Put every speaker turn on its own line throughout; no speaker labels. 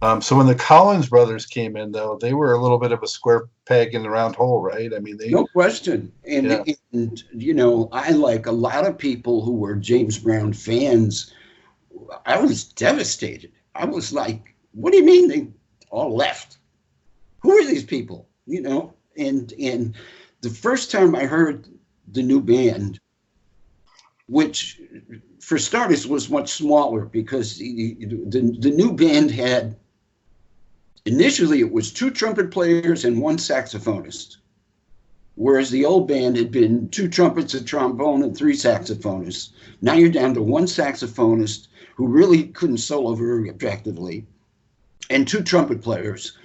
So when the Collins brothers came in, though, they were a little bit of a square peg in the round hole, right? I mean,
No question.
yeah,
And you know, I, like a lot of people who were James Brown fans, I was devastated. I was like, what do you mean they all left? Who are these people? You know, and the first time I heard the new band, which for starters was much smaller because the new band had, initially it was two trumpet players and one saxophonist, whereas the old band had been two trumpets, a trombone, and three saxophonists. Now you're down to one saxophonist who really couldn't solo very effectively, and two trumpet players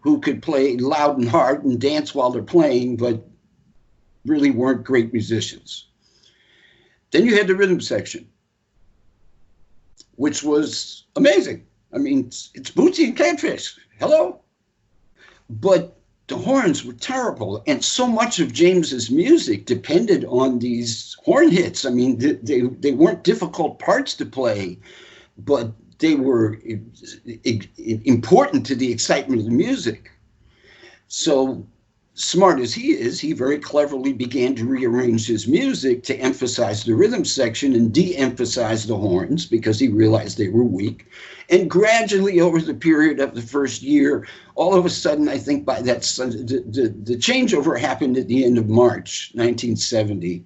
who could play loud and hard and dance while they're playing, but really weren't great musicians. Then you had the rhythm section, which was amazing. I mean, it's Bootsy and Catfish. Hello? But the horns were terrible, and so much of James's music depended on these horn hits. I mean, they weren't difficult parts to play, but they were important to the excitement of the music. So, smart as he is, he very cleverly began to rearrange his music to emphasize the rhythm section and de-emphasize the horns because he realized they were weak. And gradually, over the period of the first year, all of a sudden, I think by that, the changeover happened at the end of March 1970.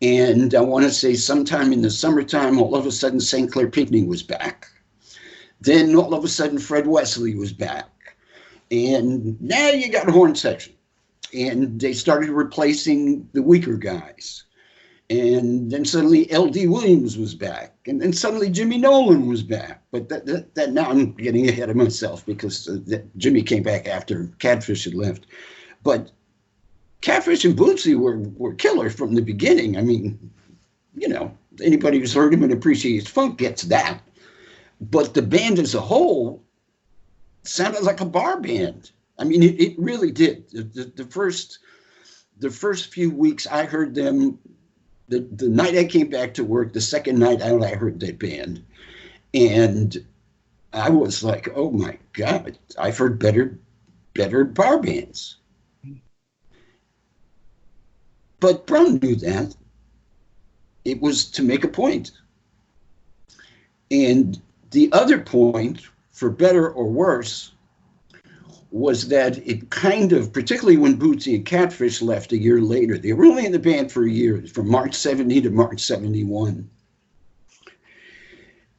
And I want to say sometime in the summertime, all of a sudden, St. Clair Pinckney was back. Then all of a sudden, Fred Wesley was back. And now you got a horn section. And they started replacing the weaker guys. And then suddenly L.D. Williams was back. And then suddenly Jimmy Nolan was back. But that now I'm getting ahead of myself because Jimmy came back after Catfish had left. But Catfish and Bootsy were killer from the beginning. I mean, you know, anybody who's heard him and appreciates funk gets that. But the band as a whole sounded like a bar band. I mean, it really did. The first few weeks I heard them, the night I came back to work, the second night out I heard that band. And I was like, oh my God, I've heard better bar bands. But Brown knew that. It was to make a point. And the other point, for better or worse, was that it kind of, particularly when Bootsy and Catfish left a year later, they were only in the band for a year, from March 70 to March 71.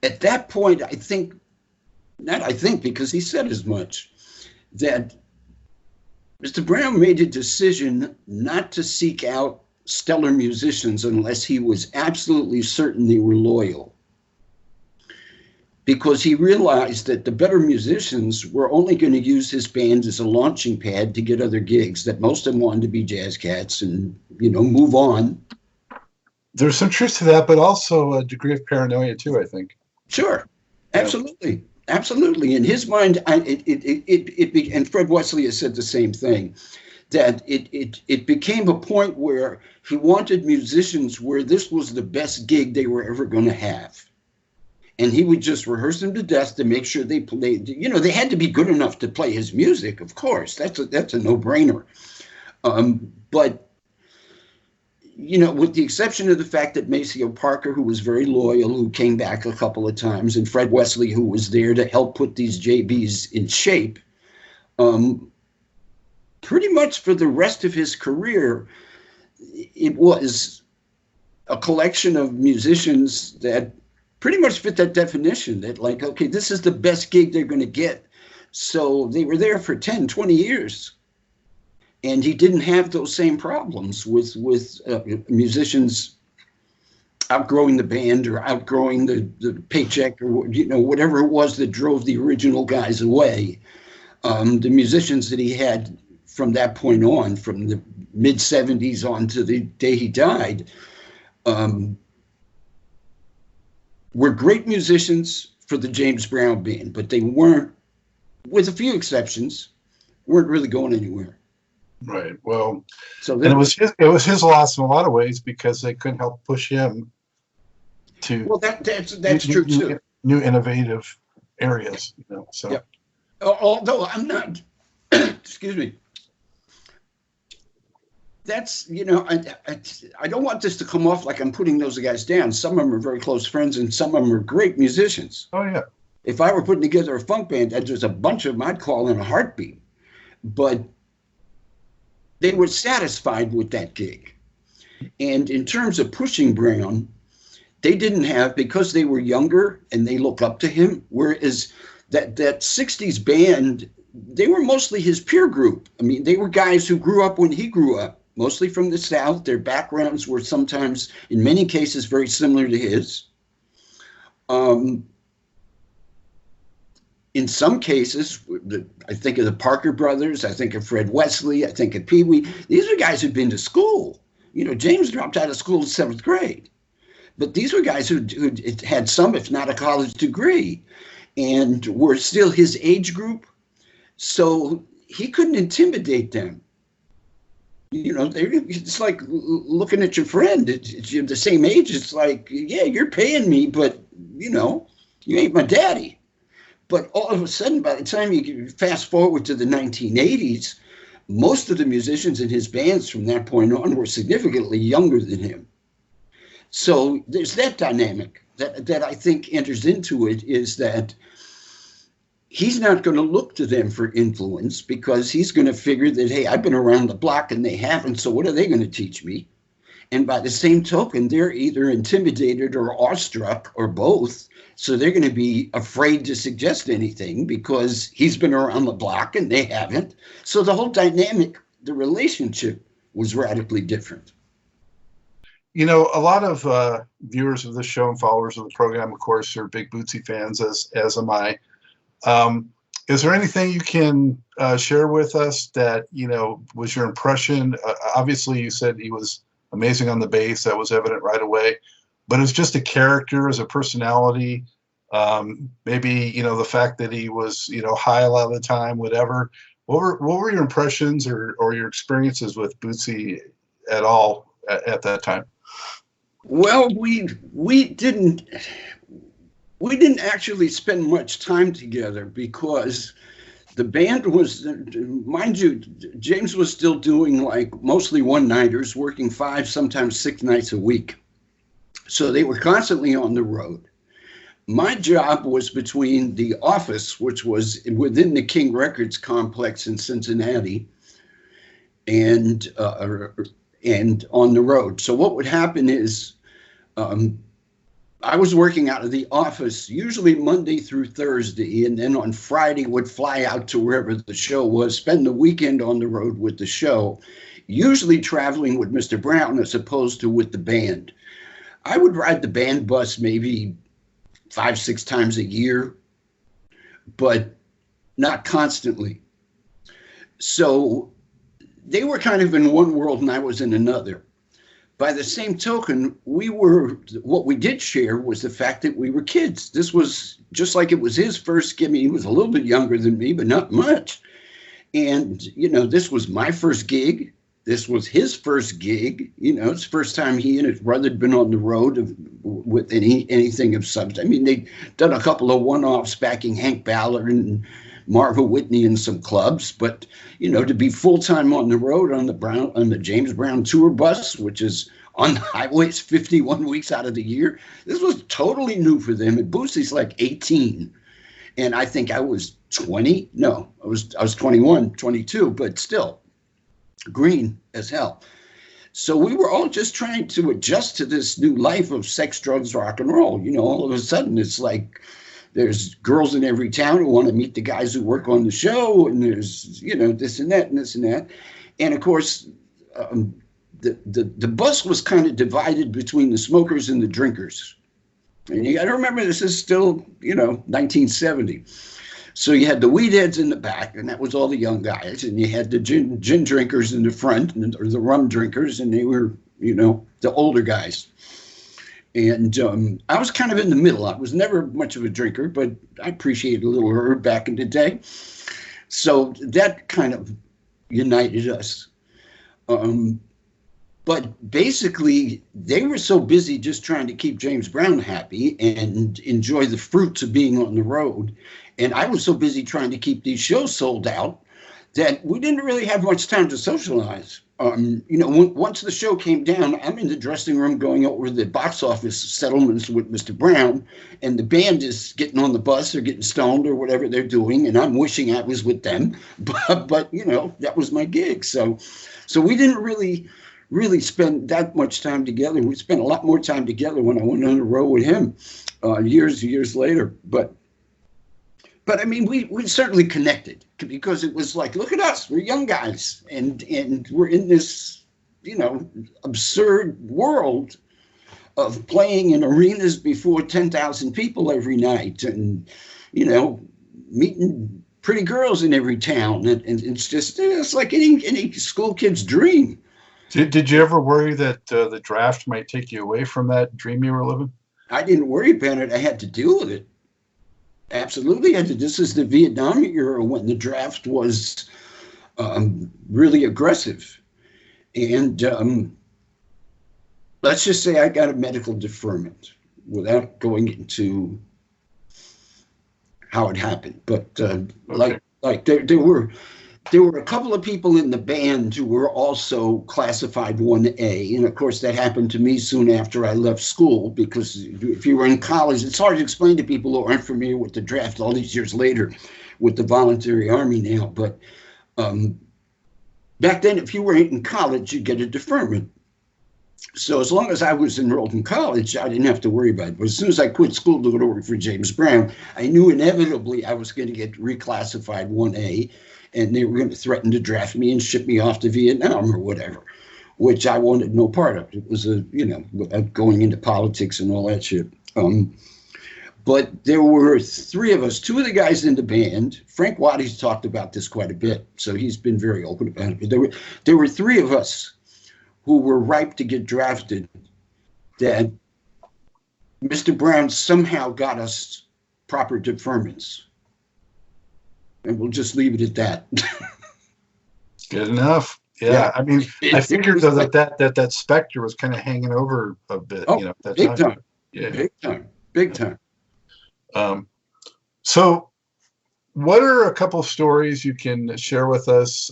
At that point, because he said as much, that Mr. Brown made a decision not to seek out stellar musicians unless he was absolutely certain they were loyal. Because he realized that the better musicians were only going to use his band as a launching pad to get other gigs, that most of them wanted to be jazz cats and, you know, move on.
There's some truth to that, but also a degree of paranoia too, I think.
Sure, absolutely. Yeah. Absolutely. In his mind, and Fred Wesley has said the same thing, that it became a point where he wanted musicians where this was the best gig they were ever going to have. And he would just rehearse them to death to make sure they played. You know, they had to be good enough to play his music, of course. That's a no-brainer. But, you know, with the exception of the fact that Maceo Parker, who was very loyal, who came back a couple of times, and Fred Wesley, who was there to help put these JBs in shape, pretty much for the rest of his career, it was a collection of musicians that pretty much fit that definition, that like, okay, this is the best gig they're going to get. So they were there for 10, 20 years. And he didn't have those same problems with musicians outgrowing the band or outgrowing the paycheck or, you know, whatever it was that drove the original guys away. The musicians that he had from that point on, from the mid-70s on to the day he died, were great musicians for the James Brown band, but they weren't, with a few exceptions, weren't really going anywhere.
Right. Well,
so
and it was his loss in a lot of ways because they couldn't help push him to.
Well, that's true too.
New innovative areas, so.
Yep. Although I'm not, excuse me, that's, I don't want this to come off like I'm putting those guys down. Some of them are very close friends and some of them are great musicians.
Oh, yeah.
If I were putting together a funk band, there's a bunch of them I'd call in a heartbeat. But they were satisfied with that gig. And in terms of pushing Brown, they didn't have, because they were younger and they look up to him, whereas that 60s band, they were mostly his peer group. I mean, they were guys who grew up when he grew up, mostly from the South. Their backgrounds were sometimes, in many cases, very similar to his. In some cases, I think of the Parker brothers, I think of Fred Wesley, I think of Pee Wee. These are guys who'd been to school. James dropped out of school in 7th grade. But these were guys who had some, if not a college degree, and were still his age group. So he couldn't intimidate them. It's like looking at your friend. You're the same age. It's like, yeah, you're paying me, but, you ain't my daddy. But all of a sudden, by the time you fast forward to the 1980s, most of the musicians in his bands from that point on were significantly younger than him. So there's that dynamic that I think enters into it, is that he's not going to look to them for influence because he's going to figure that, hey, I've been around the block and they haven't, so what are they going to teach me? And by the same token, they're either intimidated or awestruck or both. So they're going to be afraid to suggest anything because he's been around the block and they haven't. So the whole dynamic, the relationship was radically different.
A lot of viewers of this show and followers of the program, of course, are big Bootsy fans, as am I. Is there anything you can share with us that, was your impression? Obviously, you said he was amazing on the bass. That was evident right away. But as just a character, as a personality, maybe, the fact that he was, high a lot of the time, whatever. What were your impressions or your experiences with Bootsy at all at that time?
Well, we didn't actually spend much time together because the band was, mind you, James was still doing like mostly one-nighters, working 5, sometimes 6 nights a week. So they were constantly on the road. My job was between the office, which was within the King Records complex in Cincinnati, and on the road. So what would happen is I was working out of the office usually Monday through Thursday, and then on Friday would fly out to wherever the show was, spend the weekend on the road with the show, usually traveling with Mr. Brown as opposed to with the band. I would ride the band bus maybe 5, 6 times a year, but not constantly. So they were kind of in one world and I was in another. By the same token, what we did share was the fact that we were kids. This was just like it was his first gig. I mean, he was a little bit younger than me, but not much. And, this was my first gig. This was his first gig. It's the first time he and his brother had been on the road with anything of substance. I mean, they'd done a couple of one-offs backing Hank Ballard and Marva Whitney in some clubs, but to be full-time on the road on the James Brown tour bus, which is on the highways 51 weeks out of the year, this was totally new for them. And Boosie's like 18, and I think I was 20. No, I was 21, 22, but still green as hell. So we were all just trying to adjust to this new life of sex, drugs, rock and roll. All of a sudden it's like there's girls in every town who want to meet the guys who work on the show, and there's, this and that and this and that. And of course, the bus was kind of divided between the smokers and the drinkers. And you got to remember, this is still, 1970. So you had the weed heads in the back, and that was all the young guys. And you had the gin drinkers in the front, or the rum drinkers, and they were, the older guys. And I was kind of in the middle. I was never much of a drinker, but I appreciated a little herb back in the day. So that kind of united us. But basically, they were so busy just trying to keep James Brown happy and enjoy the fruits of being on the road. And I was so busy trying to keep these shows sold out that we didn't really have much time to socialize. Once the show came down, I'm in the dressing room going over the box office settlements with Mr. Brown, and the band is getting on the bus or getting stoned or whatever they're doing, and I'm wishing I was with them. But that was my gig. So we didn't really spend that much time together. We spent a lot more time together when I went on the road with him years later. But I mean, we certainly connected because it was like, look at us, we're young guys, and we're in this, absurd world of playing in arenas before 10,000 people every night, and meeting pretty girls in every town, and it's like any school kid's dream.
Did you ever worry that the draft might take you away from that dream you were living?
I didn't worry about it. I had to deal with it. Absolutely. This is the Vietnam era when the draft was really aggressive. And let's just say I got a medical deferment without going into how it happened. But
Okay.
there were a couple of people in the band who were also classified 1A. And of course, that happened to me soon after I left school, because if you were in college, it's hard to explain to people who aren't familiar with the draft all these years later with the voluntary army now. But back then, if you were in college, you'd get a deferment. So as long as I was enrolled in college, I didn't have to worry about it. But as soon as I quit school to go to work for James Brown, I knew inevitably I was going to get reclassified 1A. And they were going to threaten to draft me and ship me off to Vietnam or whatever, which I wanted no part of. It was going into politics and all that shit. But there were three of us, two of the guys in the band. Frank Waddy's talked about this quite a bit, so he's been very open about it. But there were three of us who were ripe to get drafted that Mr. Brown somehow got us proper deferments. And we'll just leave it at that.
Good enough. Yeah. I mean, I figured though that specter was kind of hanging over a bit. At that
big time.
Yeah.
Big time.
So what are a couple of stories you can share with us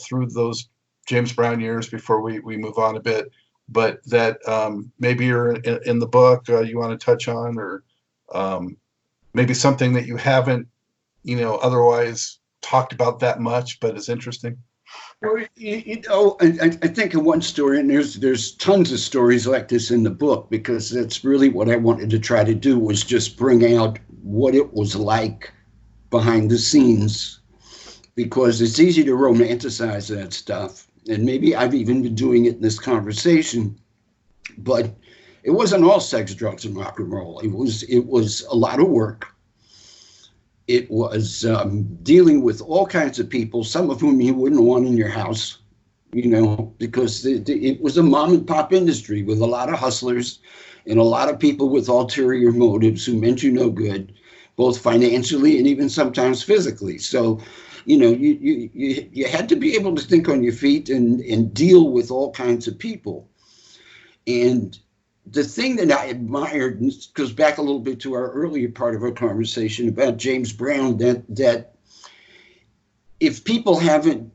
through those James Brown years before we move on a bit, but that maybe you're in the book you want to touch on, or maybe something that you haven't otherwise talked about that much, but is interesting?
Well, I think in one story, and there's tons of stories like this in the book, because that's really what I wanted to try to do, was just bring out what it was like behind the scenes, because it's easy to romanticize that stuff. And maybe I've even been doing it in this conversation, but it wasn't all sex, drugs, and rock and roll. It was a lot of work. It was dealing with all kinds of people, some of whom you wouldn't want in your house, because it was a mom and pop industry with a lot of hustlers and a lot of people with ulterior motives who meant you no good, both financially and even sometimes physically. So, you had to be able to think on your feet and deal with all kinds of people. And the thing that I admired, and this goes back a little bit to our earlier part of our conversation about James Brown, that if people haven't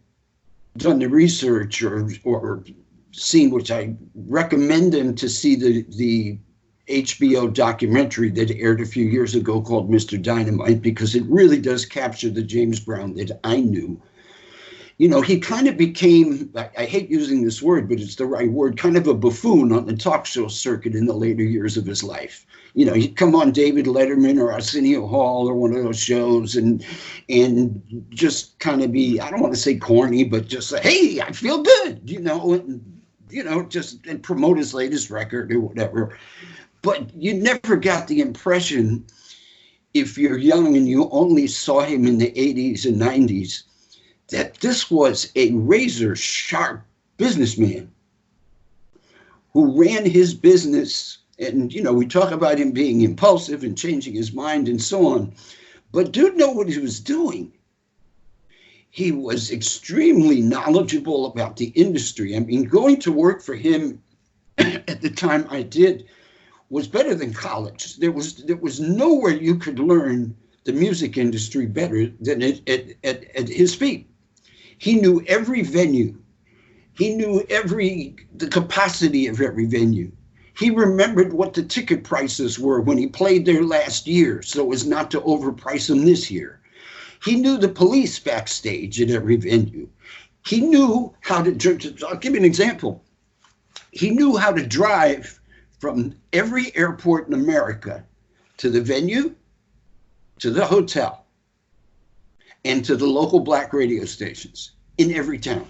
done the research or seen, which I recommend them to see the HBO documentary that aired a few years ago called Mr. Dynamite, because it really does capture the James Brown that I knew. He kind of became, I hate using this word, but it's the right word, kind of a buffoon on the talk show circuit in the later years of his life. He'd come on David Letterman or Arsenio Hall or one of those shows and just kind of be, I don't want to say corny, but just say, hey, I feel good, and promote his latest record or whatever. But you never got the impression, if you're young and you only saw him in the 80s and 90s, that this was a razor sharp businessman who ran his business. And, we talk about him being impulsive and changing his mind and so on. But dude knew what he was doing. He was extremely knowledgeable about the industry. I mean, going to work for him at the time I did was better than college. There was nowhere you could learn the music industry better than at his feet. He knew every venue. He knew the capacity of every venue. He remembered what the ticket prices were when he played there last year, so as not to overprice them this year. He knew the police backstage at every venue. He knew how to, I'll give you an example. He knew how to drive from every airport in America to the venue, to the hotel, and to the local black radio stations in every town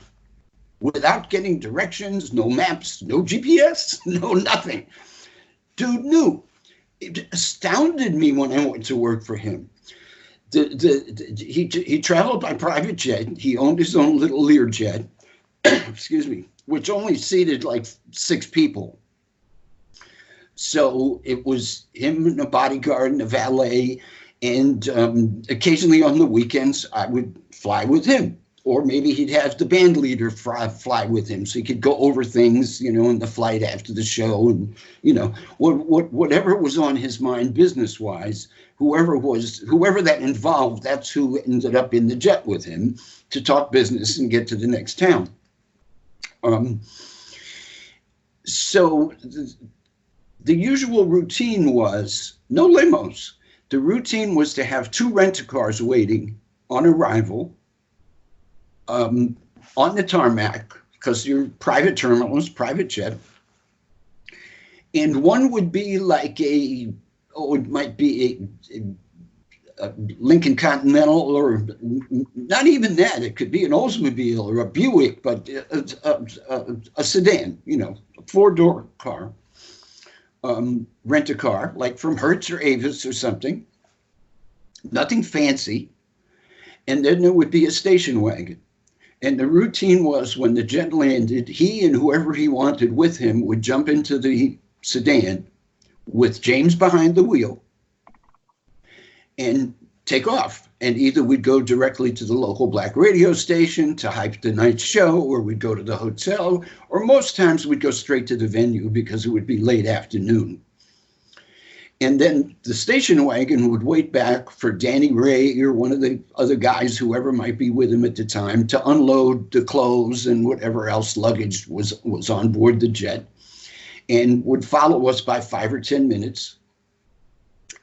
without getting directions, no maps, no GPS, no nothing. Dude knew. It astounded me when I went to work for him. He traveled by private jet. He owned his own little Learjet, excuse me, which only seated like 6 people. So it was him and a bodyguard and a valet. And occasionally on the weekends, I would fly with him. Or maybe he'd have the band leader fly with him so he could go over things, you know, in the flight after the show. And, you know, whatever was on his mind business-wise, whoever that involved, that's who ended up in the jet with him to talk business and get to the next town. So the usual routine was no limos. The routine was to have 2 rent-a-cars waiting on arrival on the tarmac, because your private terminals, private jet. And one would be like it might be a Lincoln Continental, or not even that. It could be an Oldsmobile or a Buick, but a sedan, you know, a 4-door car. Rent a car, like from Hertz or Avis or something. Nothing fancy. And then there would be a station wagon. And the routine was when the jet landed, he and whoever he wanted with him would jump into the sedan with James behind the wheel and take off. And either we'd go directly to the local black radio station to hype the night's show, or we'd go to the hotel, or most times we'd go straight to the venue because it would be late afternoon. And then the station wagon would wait back for Danny Ray or one of the other guys, whoever might be with him at the time, to unload the clothes and whatever else luggage was on board the jet, and would follow us by 5 or 10 minutes.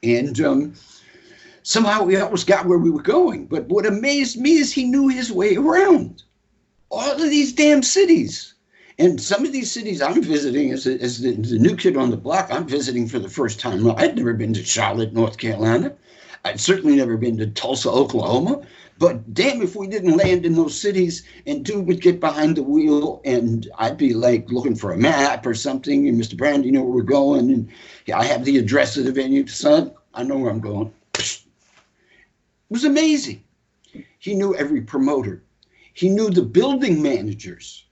And somehow we always got where we were going. But what amazed me is he knew his way around all of these damn cities. And some of these cities I'm visiting as the new kid on the block, I'm visiting for the first time. I'd never been to Charlotte, North Carolina. I'd certainly never been to Tulsa, Oklahoma. But damn if we didn't land in those cities, and dude would get behind the wheel and I'd be like looking for a map or something. And Mr. Brand, you know where we're going? And yeah, I have the address of the venue. Son, I know where I'm going. It was amazing. He knew every promoter. He knew the building managers.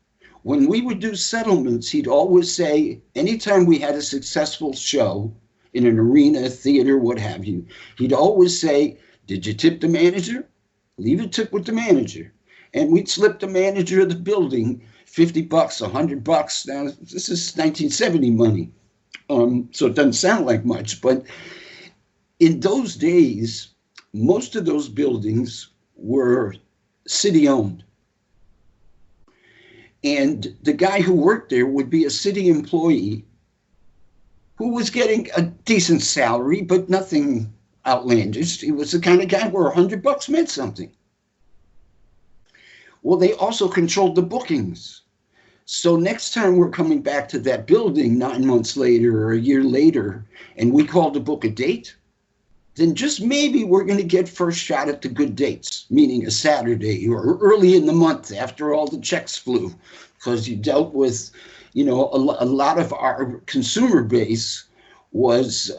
When we would do settlements, he'd always say, anytime we had a successful show in an arena, theater, what have you, he'd always say, did you tip the manager? Leave a tip with the manager. And we'd slip the manager of the building $50, $100. Now, this is 1970 money. So it doesn't sound like much, but in those days, most of those buildings were city-owned. And the guy who worked there would be a city employee who was getting a decent salary, but nothing outlandish. He was the kind of guy where $100 meant something. Well, they also controlled the bookings. So next time we're coming back to that building 9 months later or a year later, and we call to book a date, then just maybe we're going to get first shot at the good dates, meaning a Saturday or early in the month after all the checks flew, because you dealt with, you know, a lot of our consumer base was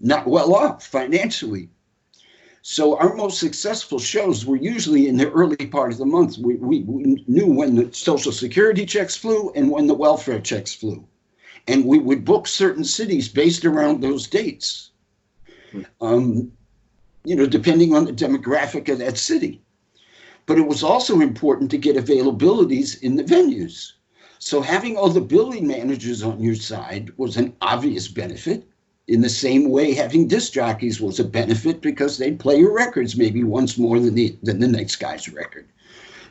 not well off financially. So our most successful shows were usually in the early part of the month. We knew when the Social Security checks flew and when the welfare checks flew. And we would book certain cities based around those dates. You know, depending on the demographic of that city. But it was also important to get availabilities in the venues. So having all the building managers on your side was an obvious benefit. In the same way, having disc jockeys was a benefit because they'd play your records maybe once more than the next guy's record.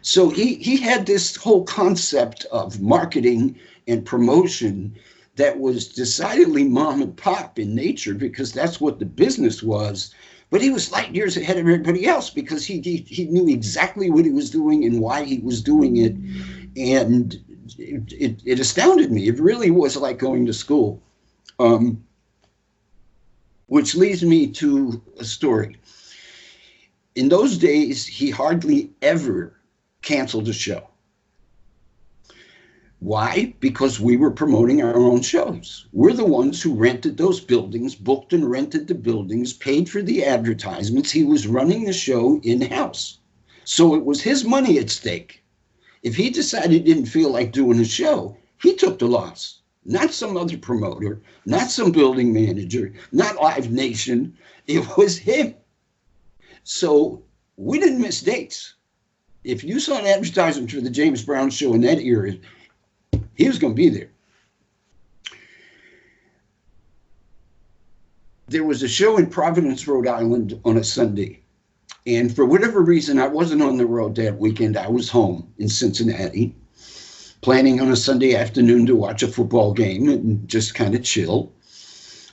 So he had this whole concept of marketing and promotion that was decidedly mom and pop in nature because that's what the business was. But he was light years ahead of everybody else because he knew exactly what he was doing and why he was doing it. And it astounded me. It really was like going to school. Which leads me to a story. In those days, he hardly ever canceled a show. Why? Because we were promoting our own shows. We're the ones who rented those buildings, booked and rented the buildings, paid for the advertisements. He was running the show in-house. So it was his money at stake. If he decided he didn't feel like doing a show, he took the loss. Not some other promoter, not some building manager, not Live Nation. It was him. So we didn't miss dates. If you saw an advertisement for the James Brown show in that era, he was going to be there. There was a show in Providence, Rhode Island on a Sunday. And for whatever reason, I wasn't on the road that weekend. I was home in Cincinnati, planning on a Sunday afternoon to watch a football game and just kind of chill.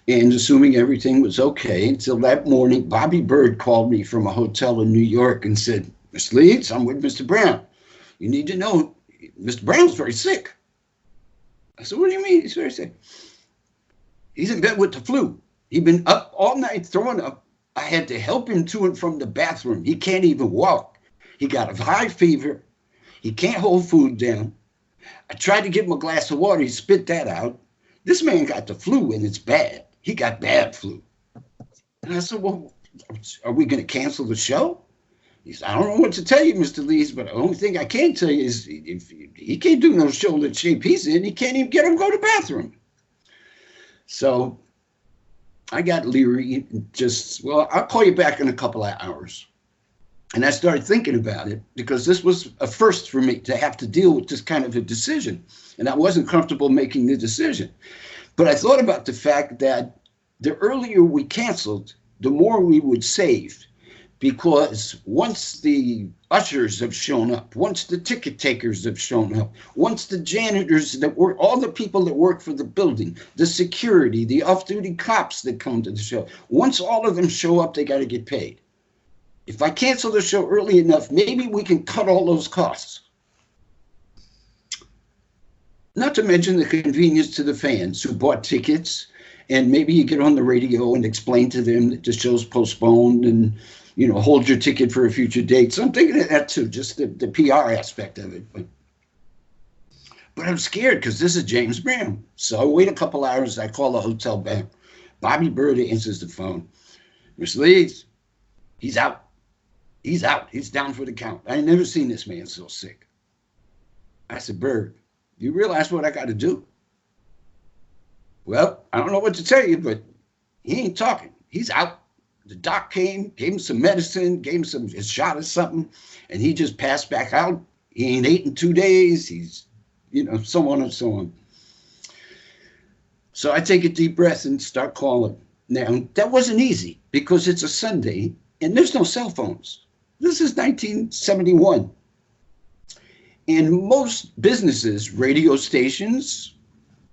And assuming everything was okay, until that morning, Bobby Bird called me from a hotel in New York and said, "Mr. Leeds, I'm with Mr. Brown. You need to know, Mr. Brown's very sick." I said, "What do you mean he's very sick?" "He's in bed with the flu. He'd been up all night throwing up. I had to help him to and from the bathroom. He can't even walk. He got a high fever. He can't hold food down. I tried to give him a glass of water. He spit that out. This man got the flu and it's bad. He got bad flu." And I said, "Well, are we going to cancel the show?" He said, "I don't know what to tell you, Mr. Leeds, but the only thing I can tell you is if he can't do no show that shape he's in, he can't even get him to go to the bathroom." So I got leery and just, "Well, I'll call you back in a couple of hours." And I started thinking about it because this was a first for me to have to deal with this kind of a decision. And I wasn't comfortable making the decision. But I thought about the fact that the earlier we canceled, the more we would save. Because once the ushers have shown up, once the ticket takers have shown up, once the janitors that work, all the people that work for the building, the security, the off-duty cops that come to the show, once all of them show up, they got to get paid. If I cancel the show early enough, maybe we can cut all those costs. Not to mention the convenience to the fans who bought tickets, and maybe you get on the radio and explain to them that the show's postponed and, you know, hold your ticket for a future date. So I'm thinking of that too, just the PR aspect of it. But I'm scared because this is James Brown. So I wait a couple hours. I call the hotel back. Bobby Bird answers the phone. "Mr. Leeds, he's out. He's out. He's down for the count. I ain't never seen this man so sick." I said, "Bird, you realize what I got to do?" "Well, I don't know what to tell you, but he ain't talking. He's out. The doc came, gave him some medicine, gave him a shot of something, and he just passed back out. He ain't ate in 2 days. He's, you know, so on and so on." So I take a deep breath and start calling. Now, that wasn't easy because it's a Sunday and there's no cell phones. This is 1971. And most businesses, radio stations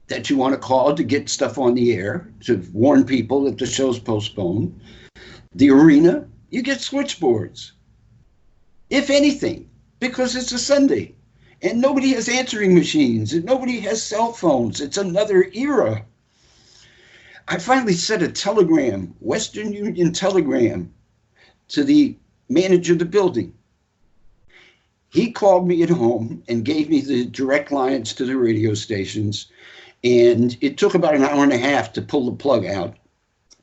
that you want to call to get stuff on the air, to warn people that the show's postponed, the arena, you get switchboards. If anything, because it's a Sunday and nobody has answering machines and nobody has cell phones. It's another era. I finally sent a telegram, Western Union telegram, to the manager of the building. He called me at home and gave me the direct lines to the radio stations. And it took about an hour and a half to pull the plug out.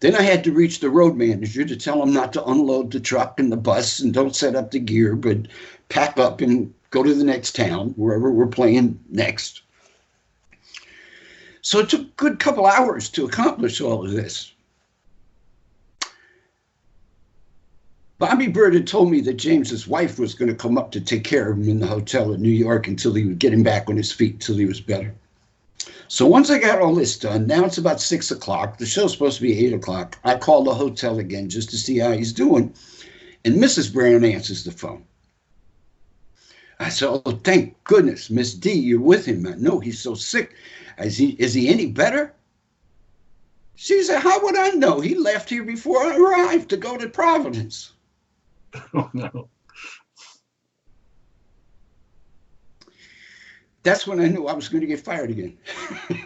Then I had to reach the road manager to tell him not to unload the truck and the bus and don't set up the gear, but pack up and go to the next town, wherever we're playing next. So it took a good couple hours to accomplish all of this. Bobby Bird had told me that James's wife was going to come up to take care of him in the hotel in New York until he would get him back on his feet until he was better. So once I got all this done, now it's about 6 o'clock. The show's supposed to be 8 o'clock. I call the hotel again just to see how he's doing. And Mrs. Brown answers the phone. I said, oh, thank goodness, Miss D, you're with him. I know he's so sick. Is he any better? She said, how would I know? He left here before I arrived to go to Providence.
Oh, no.
That's when I knew I was going to get fired again.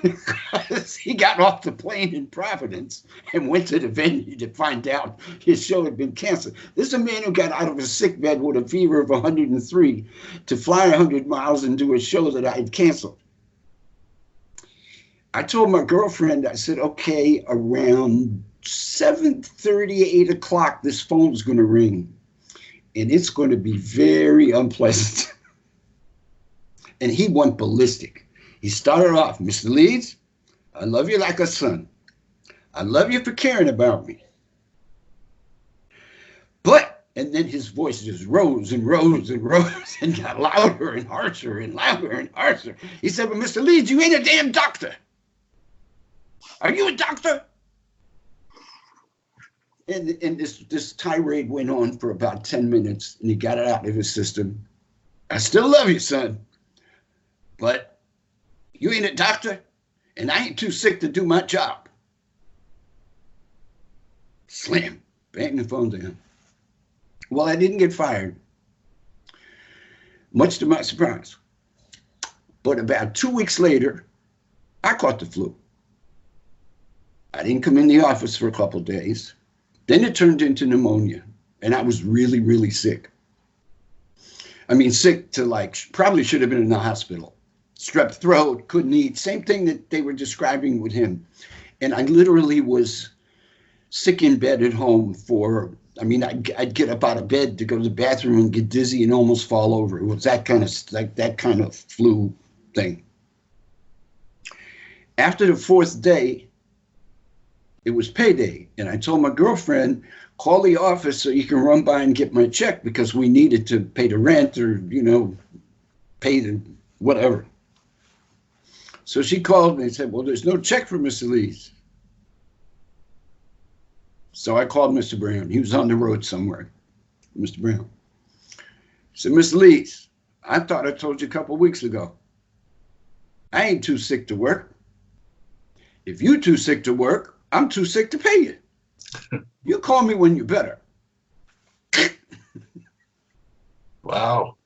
Because he got off the plane in Providence and went to the venue to find out his show had been canceled. This is a man who got out of a sick bed with a fever of 103 to fly 100 miles and do a show that I had canceled. I told my girlfriend, I said, okay, around 7:30, 8 o'clock, this phone's going to ring. And it's going to be very unpleasant. And he went ballistic. He started off, Mr. Leeds, I love you like a son. I love you for caring about me. But, and then his voice just rose and rose and rose and got louder and harsher and louder and harsher. He said, but Mr. Leeds, you ain't a damn doctor. Are you a doctor? And this tirade went on for about 10 minutes, and he got it out of his system. I still love you, son. But you ain't a doctor, and I ain't too sick to do my job. Slam, bang the phone down. Well, I didn't get fired, much to my surprise. But about 2 weeks later, I caught the flu. I didn't come in the office for a couple of days. Then it turned into pneumonia, and I was really, really sick. I mean, sick to like, probably should have been in the hospital. Strep throat, couldn't eat, same thing that they were describing with him. And I literally was sick in bed at home for, I mean, I'd get up out of bed to go to the bathroom and get dizzy and almost fall over. It was that kind of flu thing. After the fourth day, it was payday. And I told my girlfriend, call the office so you can run by and get my check because we needed to pay the rent or, pay the whatever. So she called me and said, well, there's no check for Mr. Leeds. So I called Mr. Brown. He was on the road somewhere, Mr. Brown. He said, Mr. Leeds, I thought I told you a couple of weeks ago. I ain't too sick to work. If you're too sick to work, I'm too sick to pay you. You call me when you're better.
Wow.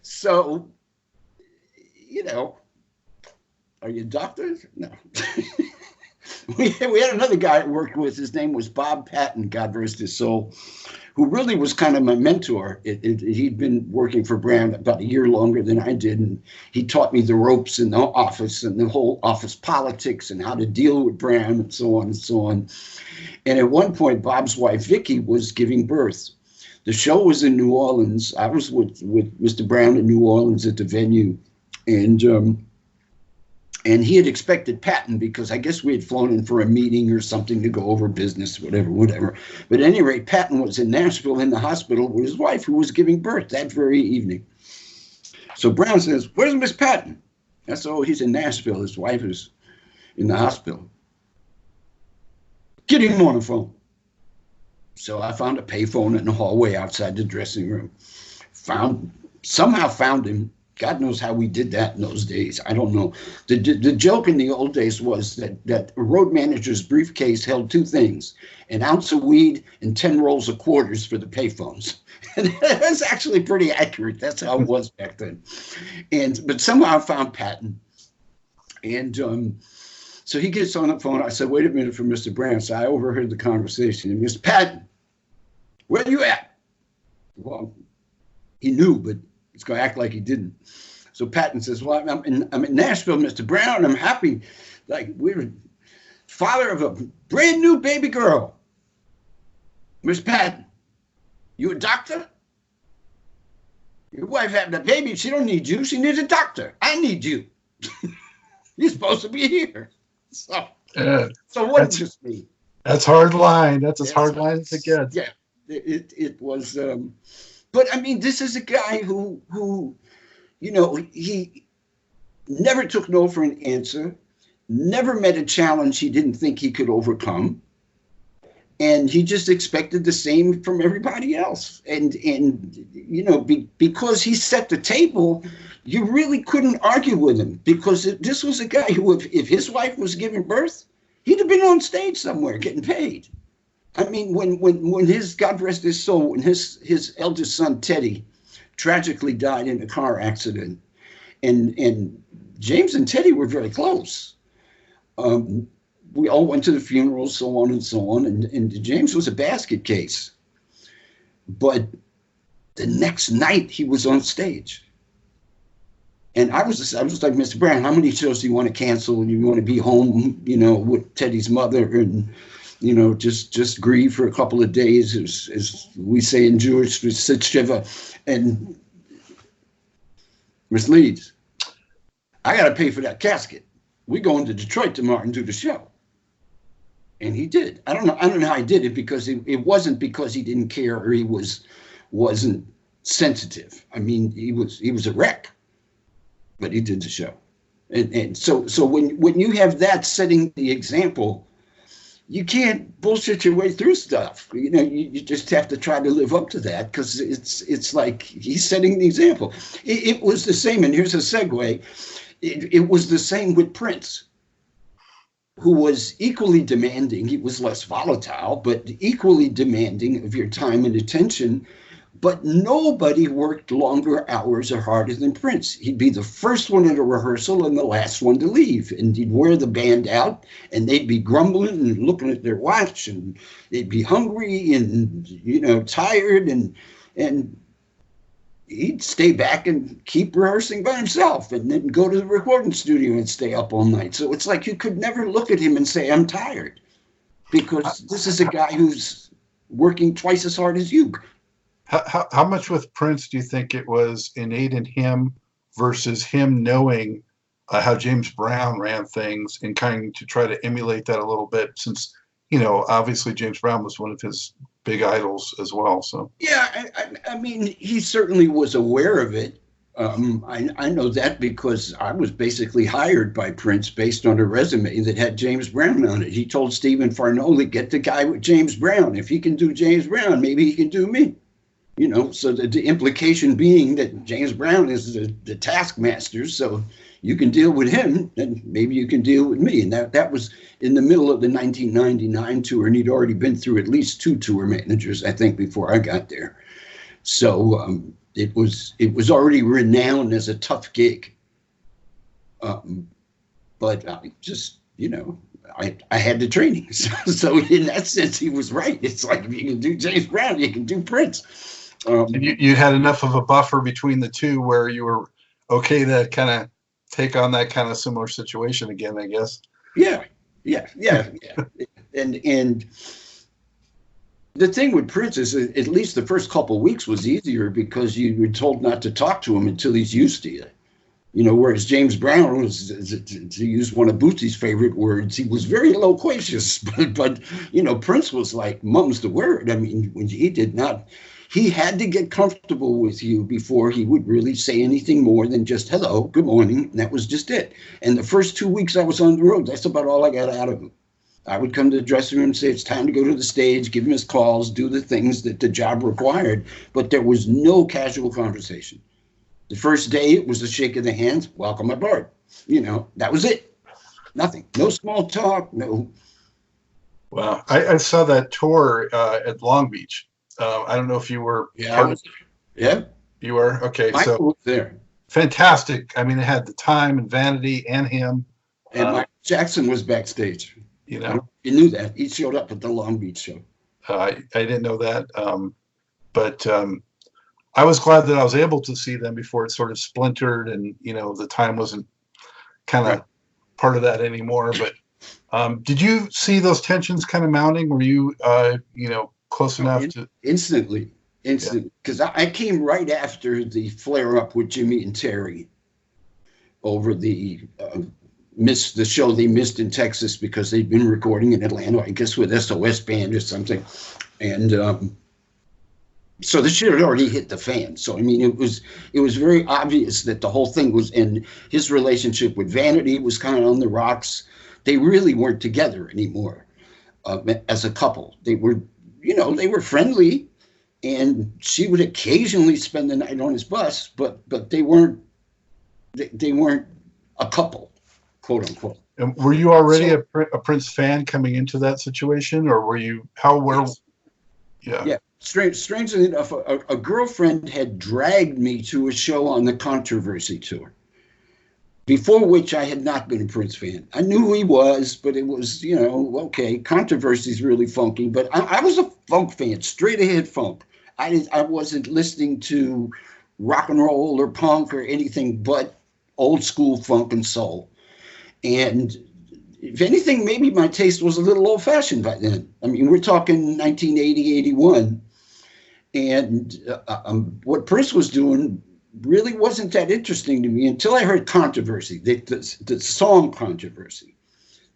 So, are you doctors? No. we had another guy I worked with. His name was Bob Patton, God rest his soul, who really was kind of my mentor. He'd been working for Brown about a year longer than I did, and he taught me the ropes in the office and the whole office politics and how to deal with Brown and so on and so on. And at one point, Bob's wife, Vicky, was giving birth. The show was in New Orleans. I was with Mr. Brown in New Orleans at the venue, and he had expected Patton because I guess we had flown in for a meeting or something to go over business, whatever. But at any rate, Patton was in Nashville in the hospital with his wife who was giving birth that very evening. So Brown says, where's Miss Patton? I said, oh, he's in Nashville. His wife is in the hospital. Get him on the phone. So I found a payphone in the hallway outside the dressing room. Somehow found him. God knows how we did that in those days. I don't know. The joke in the old days was that a road manager's briefcase held two things, an ounce of weed and 10 rolls of quarters for the payphones. And that's actually pretty accurate. That's how it was back then. But somehow I found Patton. And so he gets on the phone. I said, wait a minute for Mr. Brown. So I overheard the conversation. And Mr. Patton, where are you at? Well, he knew, but he's going to act like he didn't. So Patton says, well, I'm in Nashville, Mr. Brown. I'm happy. Like, we're father of a brand new baby girl. Miss Patton, you a doctor? Your wife having a baby. She don't need you. She needs a doctor. I need you. You're supposed to be here. So what does this mean?
That's hard line. That's as hard line as it gets.
Yeah. It was, but I mean, this is a guy who, you know, he never took no for an answer, never met a challenge he didn't think he could overcome. And he just expected the same from everybody else. And you know, because he set the table, you really couldn't argue with him, because this was a guy who, if his wife was giving birth, he'd have been on stage somewhere getting paid. I mean, when his, God rest his soul, when his eldest son, Teddy, tragically died in a car accident, and James and Teddy were very close. We all went to the funeral, so on and so on, and James was a basket case. But the next night he was on stage. And I was like, Mr. Brown, how many shows do you want to cancel? And you want to be home, you know, with Teddy's mother, and, you know, just grieve for a couple of days, as we say in Jewish, sit shiva. And Miss Leeds, I got to pay for that casket. We're going to Detroit tomorrow and do the show. And he did. I don't know how he did it, because it wasn't because he didn't care or he wasn't sensitive. I mean, he was a wreck, but he did the show. And so when you have that setting the example, you can't bullshit your way through stuff. You know, you just have to try to live up to that, because it's like he's setting the example. It was the same, and here's a segue. It was the same with Prince, who was equally demanding. He was less volatile, but equally demanding of your time and attention. But nobody worked longer hours or harder than Prince. He'd be the first one at a rehearsal and the last one to leave. And he'd wear the band out, and they'd be grumbling and looking at their watch, and they'd be hungry and, you know, tired, and he'd stay back and keep rehearsing by himself, and then go to the recording studio and stay up all night. So it's like you could never look at him and say, I'm tired, because this is a guy who's working twice as hard as you.
How much with Prince do you think it was innate in him versus him knowing how James Brown ran things and kind of to try to emulate that a little bit, since, you know, obviously James Brown was one of his big idols as well. So
yeah, I mean, he certainly was aware of it. I know that because I was basically hired by Prince based on a resume that had James Brown on it. He told Stephen Farnoli, get the guy with James Brown. If he can do James Brown, maybe he can do me. You know, so the implication being that James Brown is the taskmaster, so you can deal with him, and maybe you can deal with me. And that was in the middle of the 1999 tour, and he'd already been through at least 2 tour managers, I think, before I got there. So it was already renowned as a tough gig. But I just, you know, I had the training. So in that sense, he was right. It's like, if you can do James Brown, you can do Prince.
And you had enough of a buffer between the two where you were okay to kind of take on that kind of similar situation again, I guess.
Yeah. And the thing with Prince is, at least the first couple of weeks was easier, because you were told not to talk to him until he's used to you. You know, whereas James Brown was, to use one of Bootsy's favorite words, he was very loquacious, but you know, Prince was like, mum's the word. I mean, when he had to get comfortable with you before he would really say anything more than just hello, good morning, and that was just it. And the first 2 weeks I was on the road, that's about all I got out of him. I would come to the dressing room and say, it's time to go to the stage, give him his calls, do the things that the job required, but there was no casual conversation. The first day, it was a shake of the hands, welcome aboard. You know, that was it. Nothing. No small talk, no.
Wow. I saw that tour at Long Beach. I don't know if you were.
Yeah.
You were? Okay.
Michael was there.
Fantastic. I mean, it had the time and Vanity and him.
And Michael Jackson was backstage.
You know,
you knew that. He showed up at the Long Beach show.
I didn't know that. But I was glad that I was able to see them before it sort of splintered, and, you know, the time wasn't kind of part of that anymore. But did you see those tensions kind of mounting? Were you, you know, close enough to
instantly, because I came right after the flare up with Jimmy and Terry over the show they missed in Texas because they'd been recording in Atlanta, I guess with SOS Band or something, and So the shit had already hit the fan. So I mean, it was very obvious that the whole thing was, and his relationship with Vanity was kind of on the rocks. They really weren't together anymore as a couple. They were, they were friendly, and she would occasionally spend the night on his bus, but they weren't a couple, quote unquote.
And were you already a Prince fan coming into that situation, or were you?
Yes. Yeah. Strangely enough, a girlfriend had dragged me to a show on the Controversy tour, before which I had not been a Prince fan. I knew who he was, but it was, okay, Controversy's really funky. But I was a funk fan, straight ahead funk. I wasn't listening to rock and roll or punk or anything but old school funk and soul. And if anything, maybe my taste was a little old fashioned by then. I mean, we're talking 1980, 81. And what Prince was doing really wasn't that interesting to me until I heard Controversy, the song Controversy.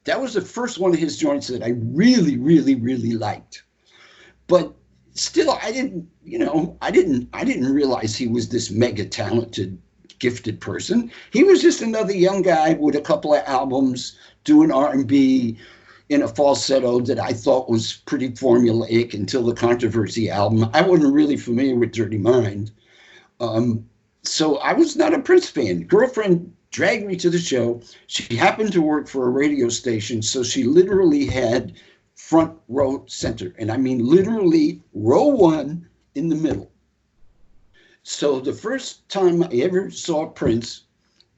That was the first one of his joints that I really, really, really liked. But still, I didn't realize he was this mega talented, gifted person. He was just another young guy with a couple of albums doing R&B in a falsetto that I thought was pretty formulaic until the Controversy album. I wasn't really familiar with Dirty Mind. So I was not a Prince fan. Girlfriend dragged me to the show. She happened to work for a radio station, so she literally had front row center. And I mean literally row one in the middle. So the first time I ever saw Prince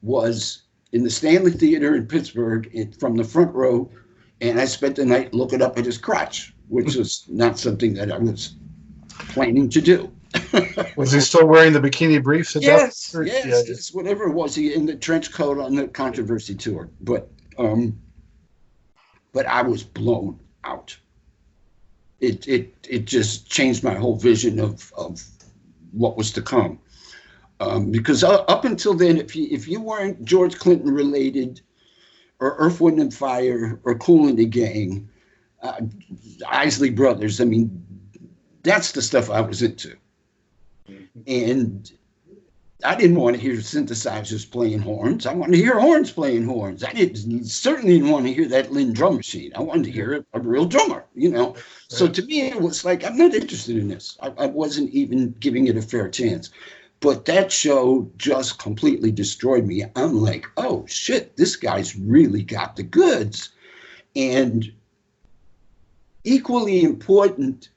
was in the Stanley Theater in Pittsburgh from the front row. And I spent the night looking up at his crotch, which was not something that I was planning to do.
Was he still wearing the bikini briefs?
Yes, whatever it was. He in the trench coat on the Controversy tour. But I was blown out. It just changed my whole vision of what was to come. Because up until then, if you weren't George Clinton related, or Earth, Wind and Fire, or Kool and the Gang, Isley Brothers. I mean, that's the stuff I was into. And I didn't want to hear synthesizers playing horns. I wanted to hear horns playing horns. I certainly didn't want to hear that Lynn drum machine. I wanted to hear a real drummer, Right. So to me, it was like, I'm not interested in this. I wasn't even giving it a fair chance. But that show just completely destroyed me. I'm like, oh, shit, this guy's really got the goods. And equally important,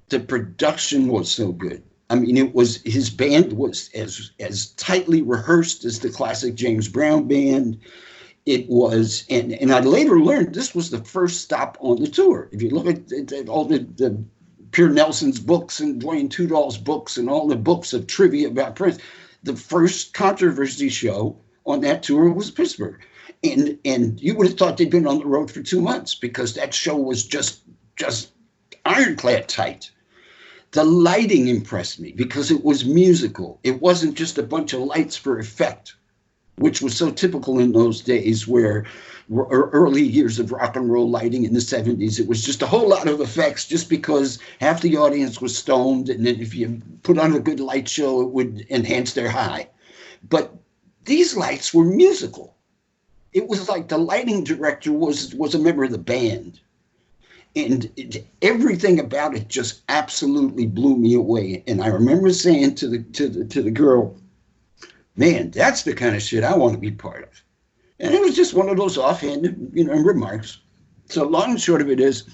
the production was so good. I mean, his band was as tightly rehearsed as the classic James Brown band. It was, and I later learned this was the first stop on the tour. If you look at all the Pierre Nelson's books and Dwayne Tudor's books and all the books of trivia about Prince, the first Controversy show on that tour was Pittsburgh. And you would have thought they'd been on the road for 2 months because that show was just ironclad tight. The lighting impressed me because it was musical. It wasn't just a bunch of lights for effect, which was so typical in those days where early years of rock and roll lighting in the 70s. It was just a whole lot of effects just because half the audience was stoned. And then if you put on a good light show, it would enhance their high. But these lights were musical. It was like the lighting director was a member of the band. And everything about it just absolutely blew me away. And I remember saying to the girl, man, that's the kind of shit I want to be part of. And it was just one of those offhanded, remarks. So long and short of it is,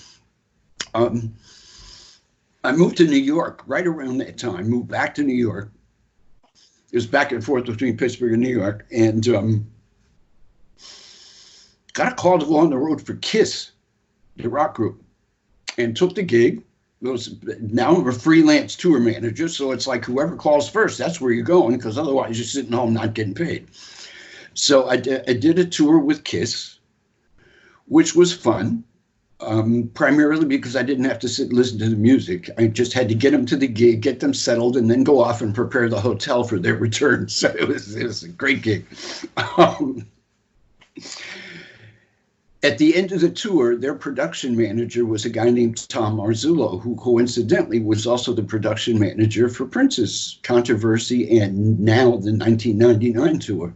I moved to New York right around that time, moved back to New York. It was back and forth between Pittsburgh and New York. And got a call to go on the road for KISS, the rock group, and took the gig. Now I'm a freelance tour manager, so it's like whoever calls first, that's where you're going, because otherwise you're sitting home not getting paid. So I did a tour with KISS, which was fun, primarily because I didn't have to sit and listen to the music. I just had to get them to the gig, get them settled, and then go off and prepare the hotel for their return. So it was a great gig. At the end of the tour, their production manager was a guy named Tom Marzullo, who coincidentally was also the production manager for Prince's Controversy and now the 1999 tour.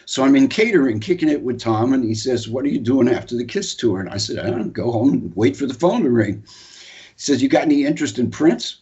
So I'm in catering, kicking it with Tom, and he says, "What are you doing after the Kiss tour?" And I said, "I don't go home and wait for the phone to ring." He says, "You got any interest in Prince?"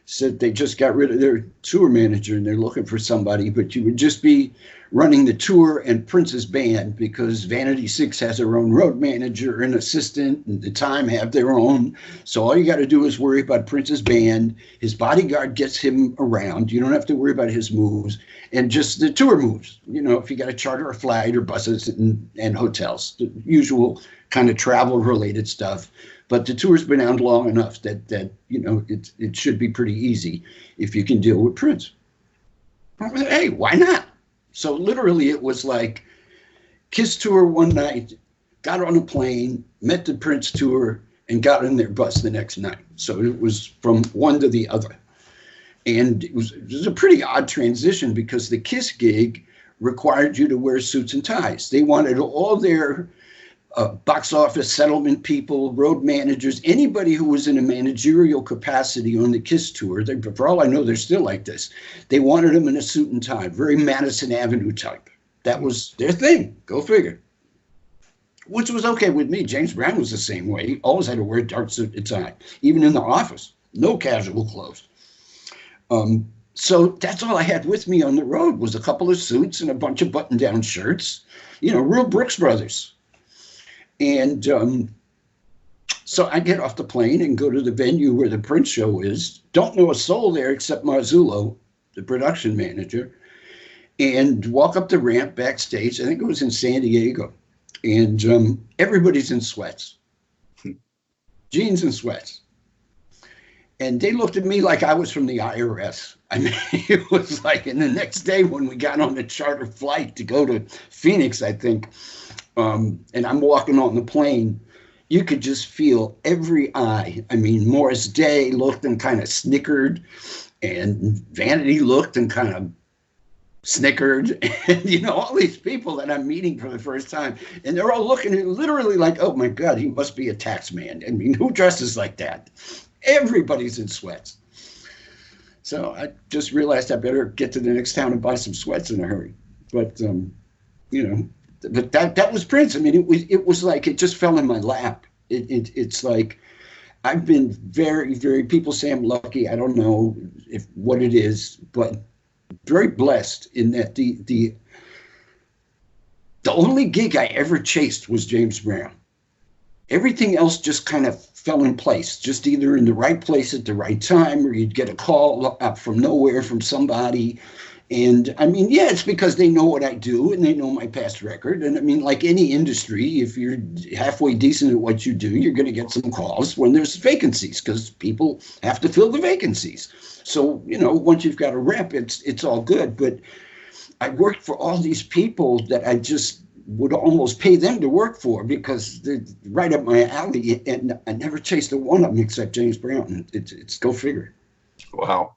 Said they just got rid of their tour manager and they're looking for somebody, but you would just be running the tour and Prince's band, because Vanity Six has their own road manager and assistant, and the Time have their own. So all you got to do is worry about Prince's band. His bodyguard gets him around. You don't have to worry about his moves, and just the tour moves. You know, if you got to charter a flight or buses and hotels, the usual kind of travel related stuff. But the tour's been out long enough that you know, it should be pretty easy if you can deal with Prince. I said, hey, why not? So literally it was like Kiss tour one night, got on a plane, met the Prince tour, and got in their bus the next night. So it was from one to the other. And it was a pretty odd transition because the Kiss gig required you to wear suits and ties. They wanted all their box office settlement people, road managers, anybody who was in a managerial capacity on the Kiss tour. For all I know, they're still like this. They wanted them in a suit and tie, very Madison Avenue type. That was their thing. Go figure. Which was okay with me. James Brown was the same way. He always had to wear a dark suit and tie, even in the office. No casual clothes. So that's all I had with me on the road was a couple of suits and a bunch of button-down shirts. You know, real Brooks Brothers. And so I get off the plane and go to the venue where the Prince show is. Don't know a soul there except Marzullo, the production manager, and walk up the ramp backstage. I think it was in San Diego. And everybody's in sweats, jeans and sweats. And they looked at me like I was from the IRS. I mean, it was like, and the next day when we got on the charter flight to go to Phoenix, I think, and I'm walking on the plane, you could just feel every eye. I mean, Morris Day looked and kind of snickered, and Vanity looked and kind of snickered, and you know, all these people that I'm meeting for the first time, and they're all looking at literally like, oh my God, he must be a tax man. I mean, who dresses like that? Everybody's in sweats. So I just realized I better get to the next town and buy some sweats in a hurry. But you know, but that was Prince. I mean, it was like it just fell in my lap. It's like I've been very, very. People say I'm lucky. I don't know if what it is, but very blessed in that the only gig I ever chased was James Brown. Everything else just kind of fell in place, just either in the right place at the right time, or you'd get a call up from nowhere from somebody. And I mean, yeah, it's because they know what I do and they know my past record. And I mean, like any industry, if you're halfway decent at what you do, you're going to get some calls when there's vacancies because people have to fill the vacancies. So, you know, once you've got a rep, it's all good. But I worked for all these people that I just would almost pay them to work for because they're right up my alley. And I never chased a one of them except James Brown. It's go figure.
Wow.